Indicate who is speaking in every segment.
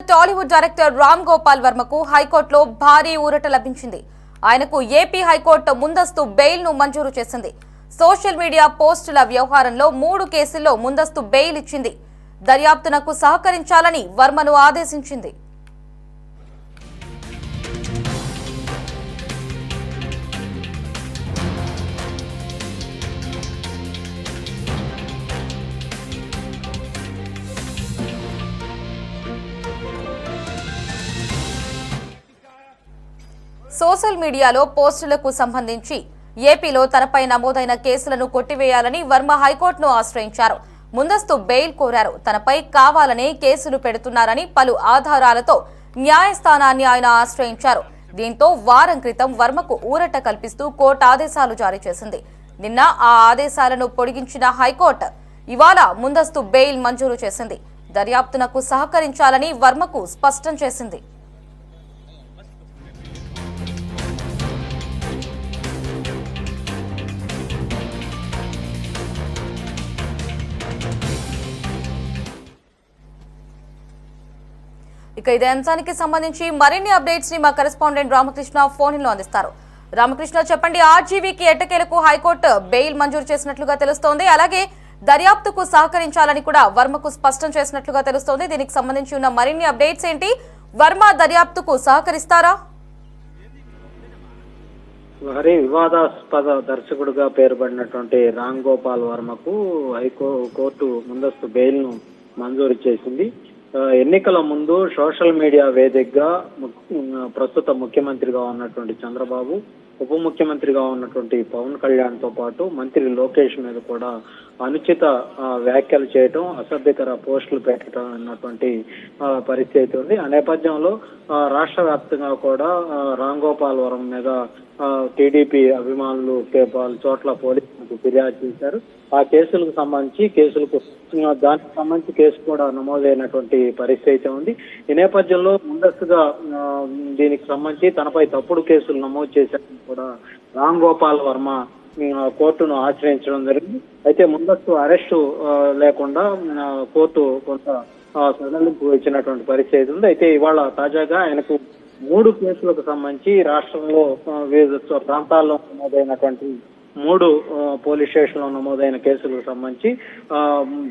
Speaker 1: Tollywood director Ram Gopal వర్మకు హైకోర్టులో భారీ ఊరట లభించింది. ఆయనకు ఏపీ హైకోర్టు ముందస్తు బెయిల్ ను మంజూరు చేసింది. సోషల్ మీడియా పోస్టుల వ్యవహారంలో 3 కేసుల్లో ముందస్తు బెయిల్ ఇచ్చింది. దర్యాప్తునకు సహకరించాలని వర్మను ఆదేశించింది. సోషల్ మీడియాలో పోస్టులకు సంబంధించి ఏపీలో తనపై నమోదైన కేసులను కొట్టివేయాలని వర్మ హైకోర్టును ఆశ్రయించారు. ముందస్తు బెయిల్ కోరారు. తనపై కావాలనే కేసులు పెడుతున్నారని పలు ఆధారాలతో న్యాయస్థానాన్ని ఆయన ఆశ్రయించారు. దీంతో వారం క్రితం వర్మకు ఊరట కల్పిస్తూ కోర్టు ఆదేశాలు జారీ చేసింది. నిన్న ఆ ఆదేశాలను పొడిగించిన హైకోర్టు ఇవాళ ముందస్తు బెయిల్ మంజూరు చేసింది. దర్యాప్తునకు సహకరించాలని వర్మకు స్పష్టం చేసింది. ఇక ఇదే అంశానికి సంబంధించి మరిన్ని అప్డేట్స్ ని మా కరెస్పాండెంట్ రామకృష్ణ ఫోన్ లో అందిస్తారు. రామకృష్ణ, చెప్పండి. ఆర్జీవీకి ఎట్టకేలకు హైకోర్టు బెయిల్ మంజూరు చేసినట్లుగా తెలుస్తోంది. అలాగే దర్యాప్తుకు సహకరించాలని కూడా వర్మకు స్పష్టం చేసినట్లుగా తెలుస్తోంది. దీనికి సంబంధించి ఉన్న మరిన్ని అప్డేట్స్ ఏంటి? వర్మ దర్యాప్తుకు సహకరిస్తారా?
Speaker 2: మరి వివాదాస్పద దర్శకుడుగా పేరుపడినటువంటి రామ్ గోపాల్ వర్మకు హైకోర్టు ముందస్తు బెయిల్ ను మంజూరు చేసింది. ఎన్నికల ముందు సోషల్ మీడియా వేదికగా ప్రస్తుత ముఖ్యమంత్రిగా ఉన్నటువంటి చంద్రబాబు, ఉప ముఖ్యమంత్రిగా ఉన్నటువంటి పవన్ కళ్యాణ్ తో పాటు మంత్రి లోకేష్ మీద కూడా అనుచిత వ్యాఖ్యలు చేయటం, అసభ్యకర పోస్టులు పెట్టడం అన్నటువంటి పరిస్థితి ఉంది. ఆ నేపథ్యంలో రాష్ట్ర వ్యాప్తంగా కూడా రామ్ గోపాల్ వర్మ మీద టీడీపీ అభిమానులు పలు చోట్ల పోలీసులకు ఫిర్యాదు చేశారు. ఆ కేసులకు సంబంధించి దానికి సంబంధించి కేసు కూడా నమోదైనటువంటి పరిస్థితి ఉంది. ఈ నేపథ్యంలో ముందస్తుగా దీనికి సంబంధించి తనపై తప్పుడు కేసులు నమోదు చేశారని కూడా రామ్ గోపాల్ వర్మ కోర్టును ఆశ్రయించడం జరిగింది. అయితే ముందస్తు అరెస్టు లేకుండా కోర్టు కొంత సడలింపు ఇచ్చినటువంటి పరిస్థితి ఉంది. అయితే ఇవాళ తాజాగా ఆయనకు 3 కేసులకు సంబంధించి రాష్ట్రంలో వివిధ ప్రాంతాల్లో నమోదైనటువంటి 3 పోలీస్ స్టేషన్ లో నమోదైన కేసులకు సంబంధించి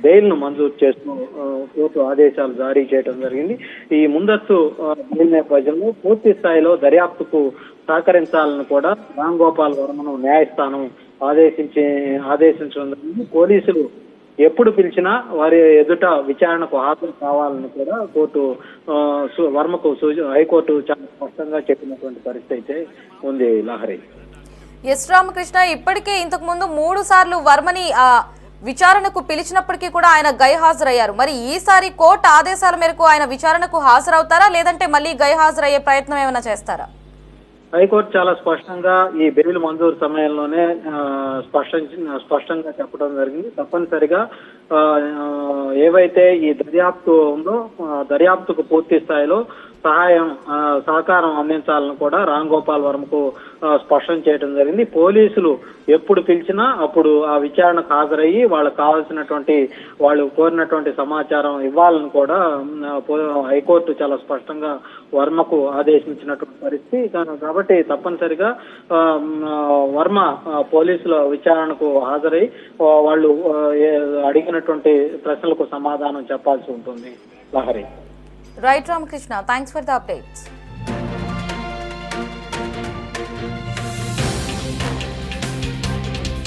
Speaker 2: బెయిల్ ను మంజూరు చేస్తూ కోర్టు ఆదేశాలు జారీ చేయడం జరిగింది. ఈ ముందస్తు బెయిల్ నేపథ్యంలో పూర్తి స్థాయిలో దర్యాప్తుకు సహకరించాలని కూడా రామ్ గోపాల్ వర్మను న్యాయస్థానం ఆదేశించడం జరిగింది. పోలీసులు ఎప్పుడు పిలిచినా వారి ఎదుట విచారణకు హాజరు కావాలని కూడా కోర్టు వర్మకు హైకోర్టు చాలా స్పష్టంగా చెప్పినటువంటి పరిస్థితి ఉంది. లహరి.
Speaker 1: ఎస్ రామకృష్ణ, ఇప్పటికే ఇంతకు ముందు 3 సార్లు వర్మని విచారణకు పిలిచినప్పటికీ కూడా ఆయన గైహాజరయ్యారు. మరి ఈసారి కోర్టు ఆదేశాల మేరకు ఆయన విచారణకు హాజరవుతారా, లేదంటే మళ్ళీ గైహాజరయ్యే ప్రయత్నం ఏమైనా చేస్తారా?
Speaker 2: హైకోర్టు చాలా స్పష్టంగా ఈ బెయిల్ మంజూరు సమయంలోనే స్పష్టంగా చెప్పడం జరిగింది. తప్పనిసరిగా ఏవైతే ఈ దర్యాప్తు ఉందో దర్యాప్తుకు పూర్తి స్థాయిలో సహకారం అందించాలని కూడా రామ్ గోపాల్ వర్మకు స్పష్టం చేయడం జరిగింది. పోలీసులు ఎప్పుడు పిలిచినా అప్పుడు ఆ విచారణకు హాజరయ్యి వాళ్ళు కోరినటువంటి సమాచారం ఇవ్వాలని కూడా హైకోర్టు చాలా స్పష్టంగా వర్మకు ఆదేశించినటువంటి పరిస్థితి. కాబట్టి తప్పనిసరిగా వర్మ పోలీసుల విచారణకు హాజరై వాళ్ళు అడిగినటువంటి ప్రశ్నలకు సమాధానం చెప్పాల్సి ఉంటుంది. Lahari.
Speaker 1: Right Ramakrishna, thanks for the updates.